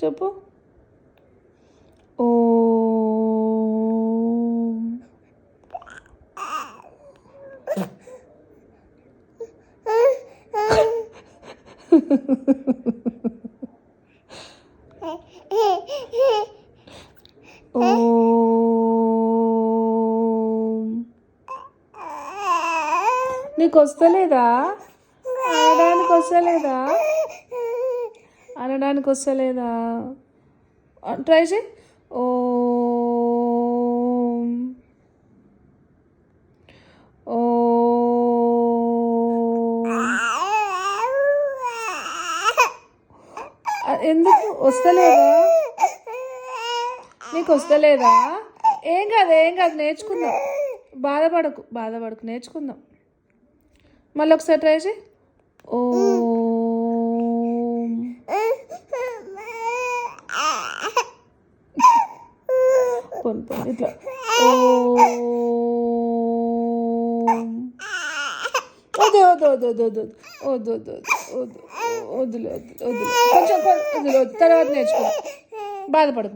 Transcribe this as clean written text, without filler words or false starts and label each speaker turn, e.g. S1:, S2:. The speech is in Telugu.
S1: చెప్పు. ఓ నీకు వస్తలేదా? అనడానికి వస్తలేదా? ట్రై చేయి. ఓ ఓ ఎందుకు వస్తలేదా? నీకు వస్తలేదా? ఏం కాదు నేర్చుకుందాం. బాధపడకు నేర్చుకుందాం. మళ్ళీ ఒకసారి ట్రై చేయి. ఓ ఇట్లా వద్దులే కొంచెం తర్వాత నేర్చుకో. బాధపడకు